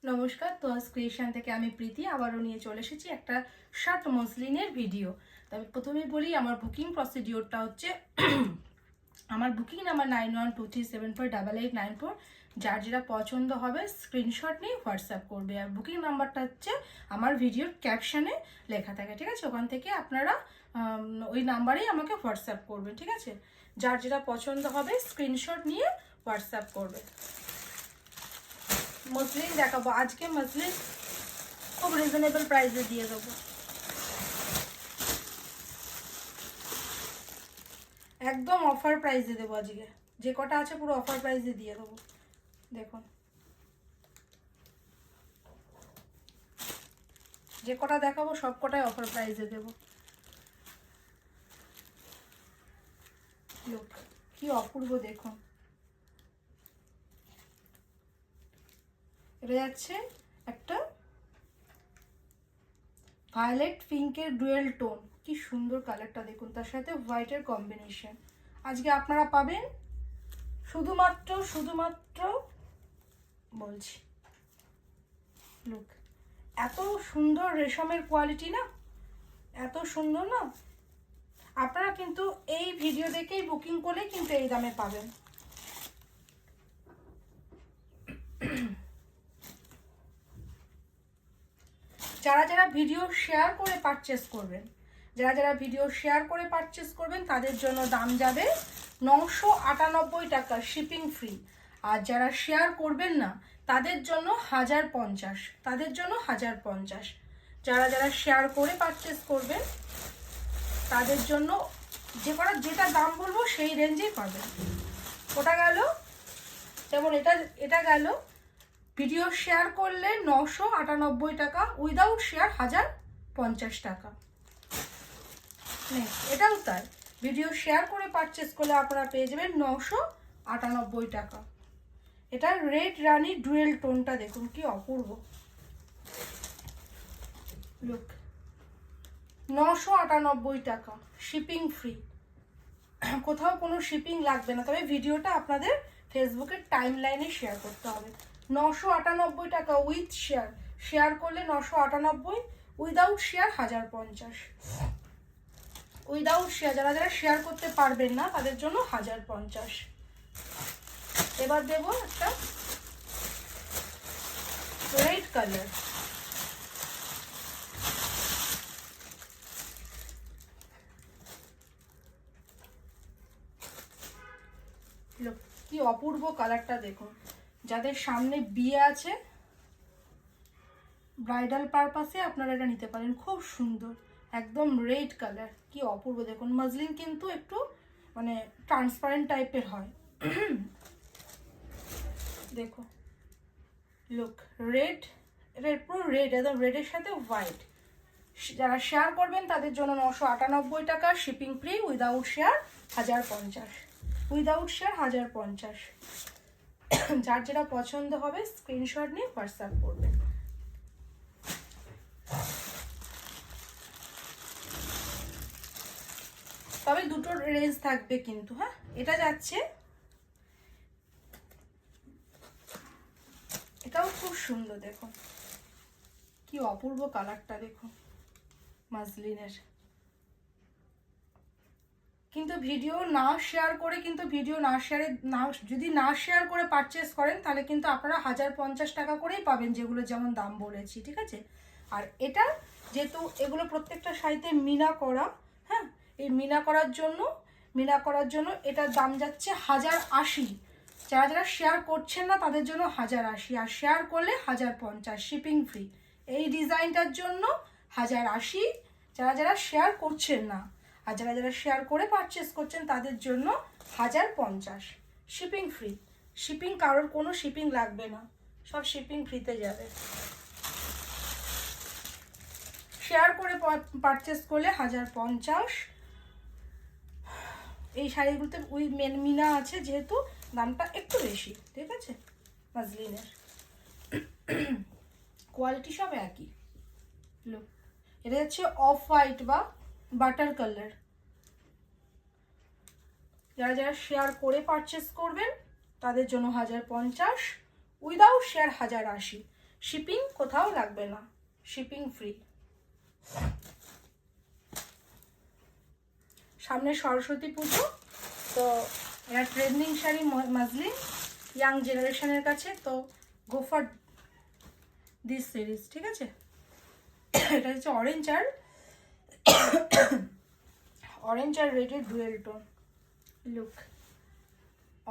নমস্কার, তোয়াজ ক্রিয়েশন থেকে আমি প্রীতি আবারও নিয়ে চলে এসেছি একটা শার্ট মসলিনের ভিডিও। তবে প্রথমেই বলি, আমার বুকিং প্রসিডিওরটা হচ্ছে আমার বুকিং নাম্বার 9123748894। যার যেটা পছন্দ হবে স্ক্রিনশট নিয়ে হোয়াটসঅ্যাপ করবে। আর বুকিং নাম্বারটা হচ্ছে আমার ভিডিওর ক্যাপশনে লেখা থাকে, ঠিক আছে? ওখান থেকে আপনারা ওই নাম্বারেই আমাকে হোয়াটসঅ্যাপ করবেন, ঠিক আছে? যার যেটা পছন্দ হবে স্ক্রিনশট নিয়ে হোয়াটসঅ্যাপ করবে। মসলিন দেখাবো আজকে। মসলিন খুব রিজনেবল প্রাইসে দিয়ে দেবো, একদম অফার প্রাইসে দেবো আজকে। যে কটা আছে পুরো অফার প্রাইসে দিয়ে দেবো। দেখুন, যে কটা দেখাবো সব কটাই অফার প্রাইসে দেবো। লুক, কি অপূর্ব দেখুন। এটা যাচ্ছে একটা ভায়োলেট পিঙ্কের ডুয়েল টোন, কি সুন্দর কালারটা দেখুন, তার সাথে হোয়াইটের কম্বিনেশন। আজকে আপনারা পাবেন শুধুমাত্র বলছি, লুক, এত সুন্দর রেশমের কোয়ালিটি না, এত সুন্দর না। আপনারা কিন্তু এই ভিডিও দেখেই বুকিং করলে কিন্তু এই দামে পাবেন। যারা ভিডিও শেয়ার করে পারচেস করবেন, তাদের জন্য দাম যাবে 998 টাকা, শিপিং ফ্রি। আর যারা শেয়ার করবেন না তাদের জন্য 1050, যারা শেয়ার করে পারচেস করবেন তাদের জন্য যেটা দাম বলবো সেই রেঞ্জেই পাবেন। ওটা গেল, যেমন এটা গেল ভিডিও শেয়ার করলে 998 টাকা, উইদাউট শেয়ার 1050 টাকা। এটাও তাই, ভিডিও শেয়ার করে পারচেস করলে আপনারা পেয়ে যাবেন 998 টাকা। এটা রেড রানী ডুয়েল টোনটা দেখুন, কি অপূর্ব। লুক, 998 টাকা, শিপিং ফ্রি, কোথাও কোনো শিপিং লাগবে না। তবে ভিডিওটা আপনাদের ফেসবুকের টাইম লাইনে শেয়ার করতে হবে। 998 টাকা উইথ শেয়ার করলে 998, উইদাউট শেয়ার 1050। উইদাউট শেয়ার, যারা শেয়ার করতে পারবেন না তাদের জন্য 1050। এবার দেব একটা রেড কালার, কি অপূর্ব কালারটা দেখুন। যাদের সামনে বিয়ে আছে, ব্রাইডাল পারপাসে আপনারা এটা নিতে পারেন, খুব সুন্দর, একদম রেড কালার, কি অপূর্ব দেখুন। মসলিন কিন্তু একটু মানে ট্রান্সপারেন্ট টাইপের হয়। দেখো, লুক, রেড, এটা পুরো রেড, একদম রেডের সাথে হোয়াইট। যারা শেয়ার করবেন তাদের জন্য 998 টাকা, shipping free, without share 1050, without share 1050। যার যেটা পছন্দ হবে স্ক্রিনশট নিয়ে হোয়াটসঅ্যাপ করবেন। তবে দুটো রেঞ্জ থাকবে কিন্তু, হ্যাঁ। এটা যাচ্ছে, এটাও খুব সুন্দর দেখুন, কি অপূর্ব কালারটা দেখুন মাসলিনের। কিন্তু ভিডিও না শেয়ার যদি না শেয়ার করে পারচেস করেন তাহলে কিন্তু আপনারা 1050 টাকা করেই পাবেন, যেগুলো যেমন দাম বলেছি, ঠিক আছে? আর এটা যেহেতু এগুলো প্রত্যেকটা শাড়িতে মিনা করা, হ্যাঁ, এই মিনা করার জন্য এটার দাম যাচ্ছে 1080। যারা শেয়ার করছেন না তাদের জন্য 1080, আর শেয়ার করলে 1050, শিপিং ফ্রি। এই ডিজাইনটার জন্য 1080, যারা শেয়ার করছেন না। আর যারা শেয়ার করে পারচেস করছেন তাদের জন্য 1050, শিপিং ফ্রি। কারোর কোনো শিপিং লাগবে না, সব শিপিং ফ্রিতে যাবে। শেয়ার করে পারচেস করলে 1050। এই শাড়িগুলোতে ওই মিনা আছে যেহেতু দামটা একটু বেশি, ঠিক আছে? মসলিনের কোয়ালিটি সব একই। লুক, এটা হচ্ছে অফ হোয়াইট বা বাটার কালার। যারা শেয়ার করে পারচেস করবেন তাদের জন্য 1050, উইদাউট শেয়ার 1080। শিপিং কোথাও লাগবে না, শিপিং ফ্রি। সামনে সরস্বতী পুজো, তো এটা ট্রেন্ডিং শাড়ি মাজলিন ইয়াং জেনারেশনের কাছে, তো গো ফর দিস সিরিজ, ঠিক আছে। এটা হচ্ছে অরেঞ্জ আর রেডের ডুয়েল টোন লুক,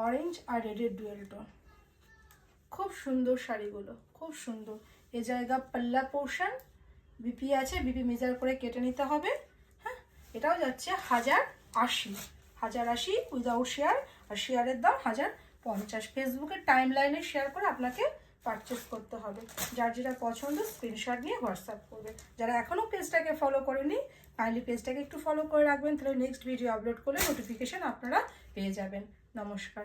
অরেঞ্জ আর রেডের ডুয়েল টোন, খুব সুন্দর শাড়িগুলো, খুব সুন্দর। এ জায়গা পাল্লা পোর্শন, বিপি আছে, বিপি মেজার করে কেটে নিতে হবে। হ্যাঁ, এটাও যাচ্ছে 1080 উইদাউট শেয়ার, আর শেয়ারের দাম 1050। ফেসবুকের টাইম লাইনে শেয়ার করে আপনাকে পারচেস করতে হবে। যার যেটা পছন্দ স্ক্রিনশট নিয়ে হোয়াটসঅ্যাপ করবে। যারা এখনও পেজটাকে ফলো করেনি কাইন্ডলি পেজটাকে একটু ফলো করে রাখবেন, তাহলে নেক্সট ভিডিও আপলোড করলে নোটিফিকেশান আপনারা পেয়ে যাবেন। নমস্কার।